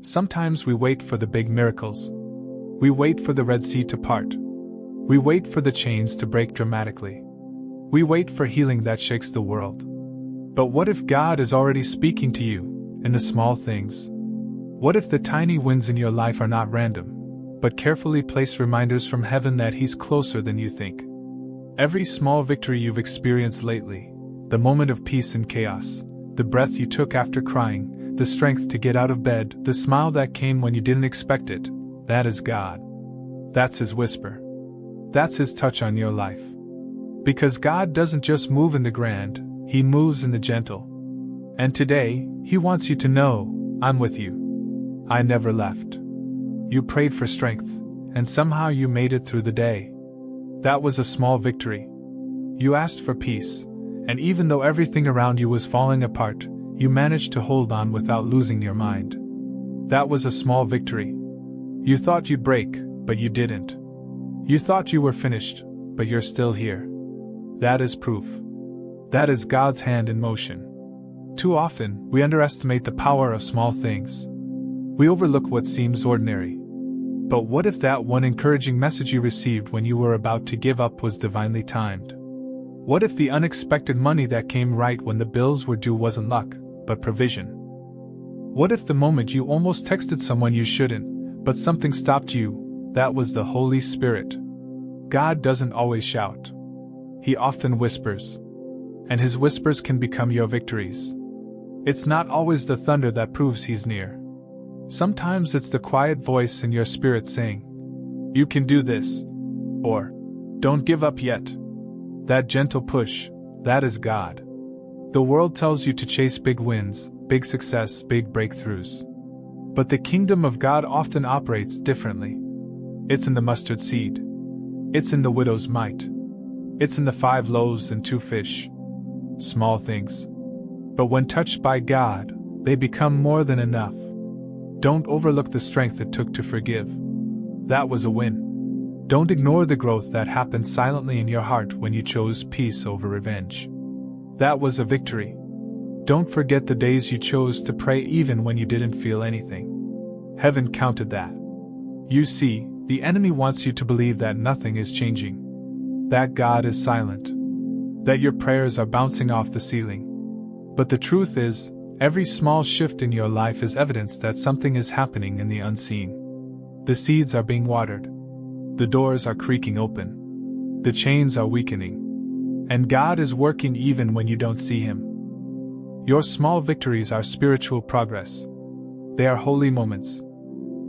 Sometimes we wait for the big miracles. We wait for the Red Sea to part. We wait for the chains to break dramatically. We wait for healing that shakes the world. But what if God is already speaking to you in the small things? What if the tiny wins in your life are not random, but carefully placed reminders from heaven that He's closer than you think? Every small victory you've experienced lately, the moment of peace in chaos, the breath you took after crying, the strength to get out of bed, the smile that came when you didn't expect it, that is God. That's His whisper. That's His touch on your life. Because God doesn't just move in the grand, He moves in the gentle. And today, He wants you to know, I'm with you. I never left. You prayed for strength, and somehow you made it through the day. That was a small victory. You asked for peace, and even though everything around you was falling apart, you managed to hold on without losing your mind. That was a small victory. You thought you'd break, but you didn't. You thought you were finished, but you're still here. That is proof. That is God's hand in motion. Too often, we underestimate the power of small things. We overlook what seems ordinary. But what if that one encouraging message you received when you were about to give up was divinely timed? What if the unexpected money that came right when the bills were due wasn't luck, but provision? What if the moment you almost texted someone you shouldn't, but something stopped you, that was the Holy Spirit? God doesn't always shout. He often whispers. And His whispers can become your victories. It's not always the thunder that proves He's near. Sometimes it's the quiet voice in your spirit saying, "You can do this," or "Don't give up yet." That gentle push, that is God. The world tells you to chase big wins, big success, big breakthroughs. But the kingdom of God often operates differently. It's in the mustard seed. It's in the widow's mite. It's in the 5 loaves and 2 fish. Small things. But when touched by God, they become more than enough. Don't overlook the strength it took to forgive. That was a win. Don't ignore the growth that happened silently in your heart when you chose peace over revenge. That was a victory. Don't forget the days you chose to pray even when you didn't feel anything. Heaven counted that. You see, the enemy wants you to believe that nothing is changing. That God is silent. That your prayers are bouncing off the ceiling. But the truth is, every small shift in your life is evidence that something is happening in the unseen. The seeds are being watered. The doors are creaking open. The chains are weakening. And God is working even when you don't see Him. Your small victories are spiritual progress. They are holy moments.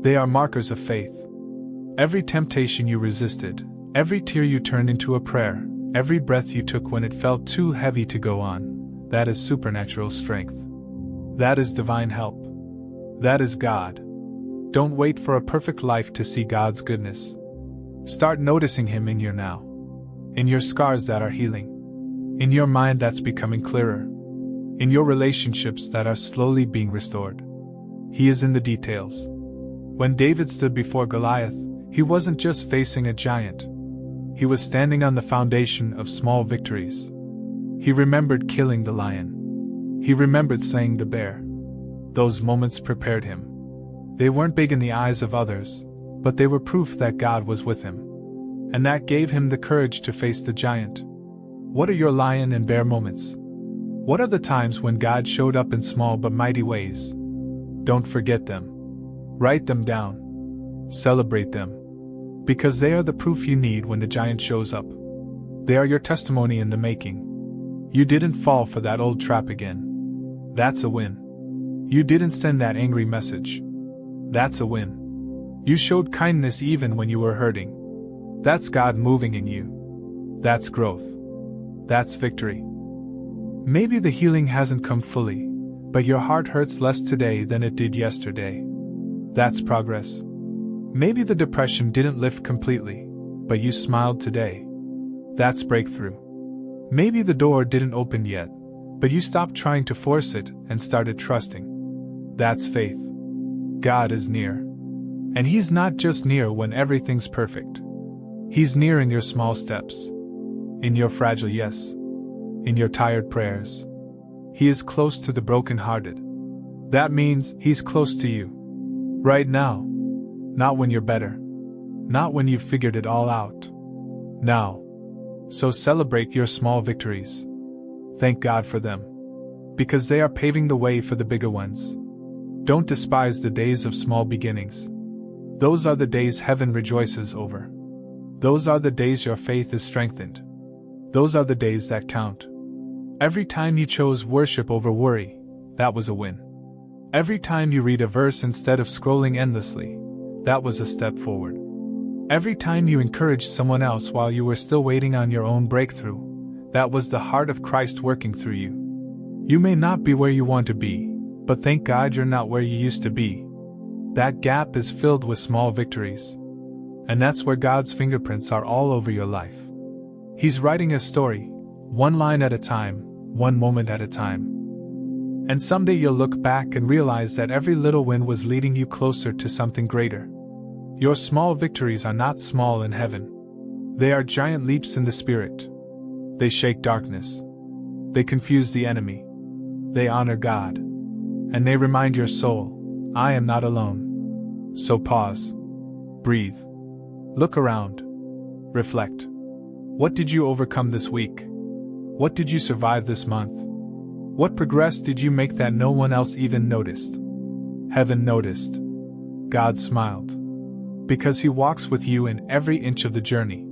They are markers of faith. Every temptation you resisted, every tear you turned into a prayer, every breath you took when it felt too heavy to go on, that is supernatural strength. That is divine help. That is God. Don't wait for a perfect life to see God's goodness. Start noticing Him in your now. In your scars that are healing. In your mind that's becoming clearer. In your relationships that are slowly being restored. He is in the details. When David stood before Goliath, he wasn't just facing a giant. He was standing on the foundation of small victories. He remembered killing the lion. He remembered slaying the bear. Those moments prepared him. They weren't big in the eyes of others, but they were proof that God was with him. And that gave him the courage to face the giant. What are your lion and bear moments? What are the times when God showed up in small but mighty ways? Don't forget them. Write them down. Celebrate them. Because they are the proof you need when the giant shows up. They are your testimony in the making. You didn't fall for that old trap again. That's a win. You didn't send that angry message. That's a win. You showed kindness even when you were hurting. That's God moving in you. That's growth. That's victory. Maybe the healing hasn't come fully, but your heart hurts less today than it did yesterday. That's progress. Maybe the depression didn't lift completely, but you smiled today. That's breakthrough. Maybe the door didn't open yet, but you stopped trying to force it and started trusting. That's faith. God is near. And He's not just near when everything's perfect. He's near in your small steps. In your fragile yes. In your tired prayers. He is close to the brokenhearted. That means He's close to you. Right now. Not when you're better. Not when you've figured it all out. Now. So celebrate your small victories. Thank God for them. Because they are paving the way for the bigger ones. Don't despise the days of small beginnings. Those are the days heaven rejoices over. Those are the days your faith is strengthened. Those are the days that count. Every time you chose worship over worry, that was a win. Every time you read a verse instead of scrolling endlessly, that was a step forward. Every time you encouraged someone else while you were still waiting on your own breakthrough, that was the heart of Christ working through you. You may not be where you want to be, but thank God you're not where you used to be. That gap is filled with small victories. And that's where God's fingerprints are all over your life. He's writing a story, one line at a time, one moment at a time. And someday you'll look back and realize that every little win was leading you closer to something greater. Your small victories are not small in heaven. They are giant leaps in the spirit. They shake darkness. They confuse the enemy. They honor God. And they remind your soul, I am not alone. So pause. Breathe. Look around. Reflect. What did you overcome this week? What did you survive this month? What progress did you make that no one else even noticed? Heaven noticed. God smiled. Because He walks with you in every inch of the journey.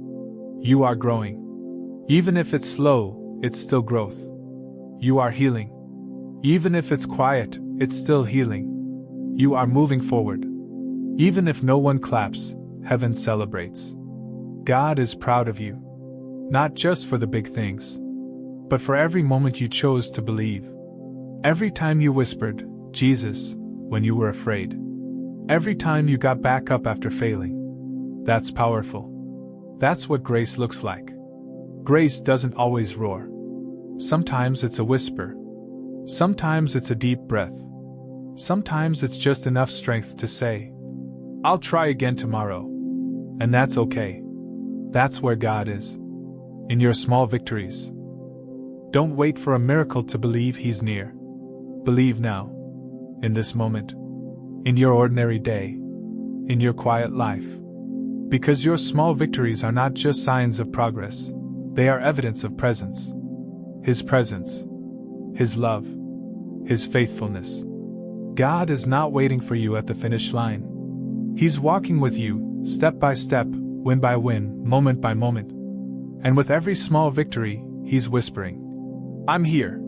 You are growing. Even if it's slow, it's still growth. You are healing. Even if it's quiet, it's still healing. You are moving forward. Even if no one claps, heaven celebrates. God is proud of you. Not just for the big things, but for every moment you chose to believe. Every time you whispered, Jesus, when you were afraid. Every time you got back up after failing. That's powerful. That's what grace looks like. Grace doesn't always roar. Sometimes it's a whisper. Sometimes it's a deep breath. Sometimes it's just enough strength to say, I'll try again tomorrow. And that's okay. That's where God is. In your small victories. Don't wait for a miracle to believe He's near. Believe now. In this moment. In your ordinary day. In your quiet life. Because your small victories are not just signs of progress, they are evidence of presence. His presence. His love. His faithfulness. God is not waiting for you at the finish line. He's walking with you, step by step, win by win, moment by moment. And with every small victory, He's whispering, I'm here.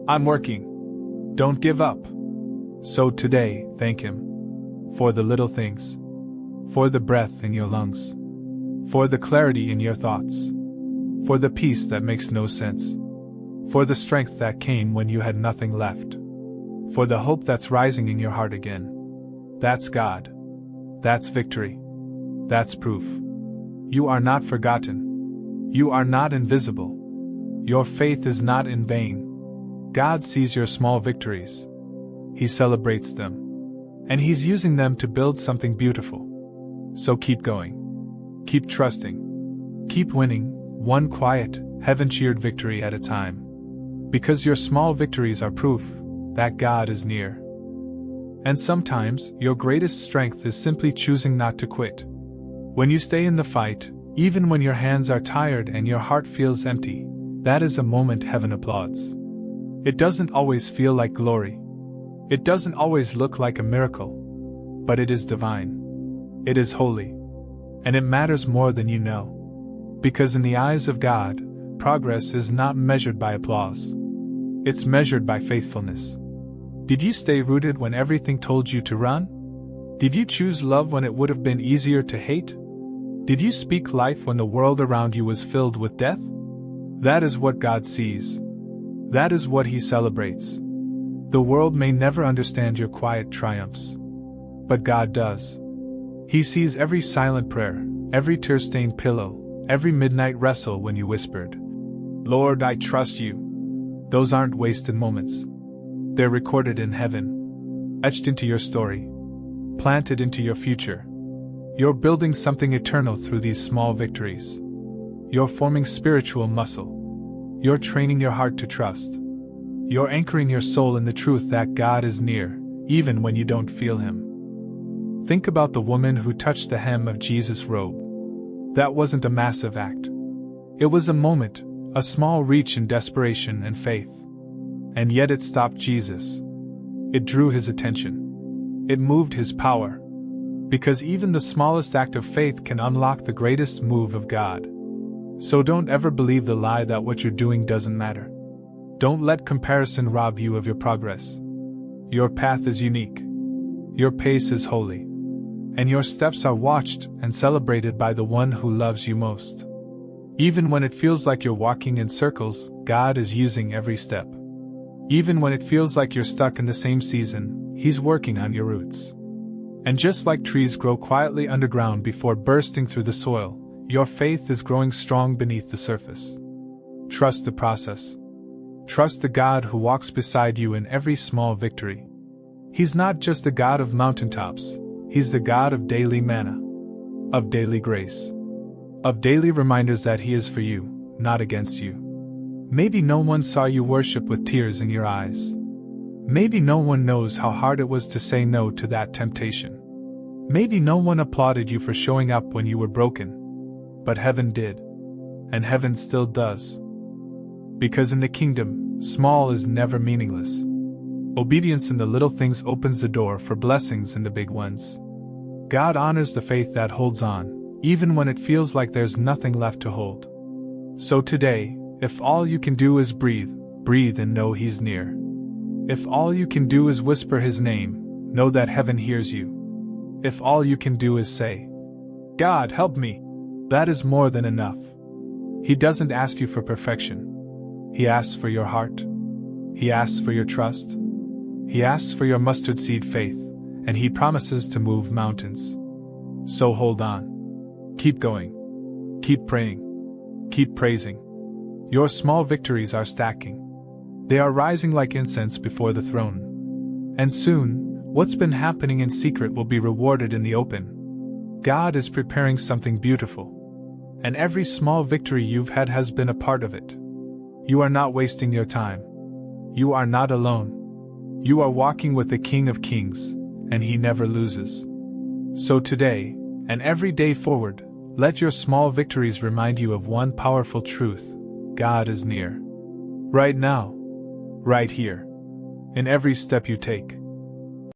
I'm working. Don't give up. So today, thank Him. For the little things. For the breath in your lungs. For the clarity in your thoughts. For the peace that makes no sense. For the strength that came when you had nothing left. For the hope that's rising in your heart again. That's God. That's victory. That's proof. You are not forgotten. You are not invisible. Your faith is not in vain. God sees your small victories. He celebrates them. And He's using them to build something beautiful. So keep going. Keep trusting. Keep winning, one quiet, heaven-cheered victory at a time. Because your small victories are proof that God is near. And sometimes, your greatest strength is simply choosing not to quit. When you stay in the fight, even when your hands are tired and your heart feels empty, that is a moment heaven applauds. It doesn't always feel like glory. It doesn't always look like a miracle. But it is divine. It is holy. And it matters more than you know. Because in the eyes of God, progress is not measured by applause. It's measured by faithfulness. Did you stay rooted when everything told you to run? Did you choose love when it would have been easier to hate? Did you speak life when the world around you was filled with death? That is what God sees. That is what He celebrates. The world may never understand your quiet triumphs. But God does. He sees every silent prayer, every tear-stained pillow, every midnight wrestle when you whispered, Lord, I trust you. Those aren't wasted moments. They're recorded in heaven. Etched into your story. Planted into your future. You're building something eternal through these small victories. You're forming spiritual muscle. You're training your heart to trust. You're anchoring your soul in the truth that God is near, even when you don't feel Him. Think about the woman who touched the hem of Jesus' robe. That wasn't a massive act. It was a moment, a small reach in desperation and faith. And yet it stopped Jesus. It drew his attention. It moved his power. Because even the smallest act of faith can unlock the greatest move of God. So don't ever believe the lie that what you're doing doesn't matter. Don't let comparison rob you of your progress. Your path is unique. Your pace is holy. And your steps are watched and celebrated by the one who loves you most. Even when it feels like you're walking in circles, God is using every step. Even when it feels like you're stuck in the same season, He's working on your roots. And just like trees grow quietly underground before bursting through the soil, your faith is growing strong beneath the surface. Trust the process. Trust the God who walks beside you in every small victory. He's not just the God of mountaintops, He's the God of daily manna, of daily grace, of daily reminders that He is for you, not against you. Maybe no one saw you worship with tears in your eyes. Maybe no one knows how hard it was to say no to that temptation. Maybe no one applauded you for showing up when you were broken. But heaven did. And heaven still does. Because in the kingdom, small is never meaningless. Obedience in the little things opens the door for blessings in the big ones. God honors the faith that holds on, even when it feels like there's nothing left to hold. So today, if all you can do is breathe, breathe and know He's near. If all you can do is whisper His name, know that heaven hears you. If all you can do is say, God, help me, that is more than enough. He doesn't ask you for perfection. He asks for your heart. He asks for your trust. He asks for your mustard seed faith, and He promises to move mountains. So hold on. Keep going. Keep praying. Keep praising. Your small victories are stacking. They are rising like incense before the throne. And soon, what's been happening in secret will be rewarded in the open. God is preparing something beautiful. And every small victory you've had has been a part of it. You are not wasting your time. You are not alone. You are walking with the King of Kings, and He never loses. So today, and every day forward, let your small victories remind you of one powerful truth: God is near. Right now. Right here. In every step you take.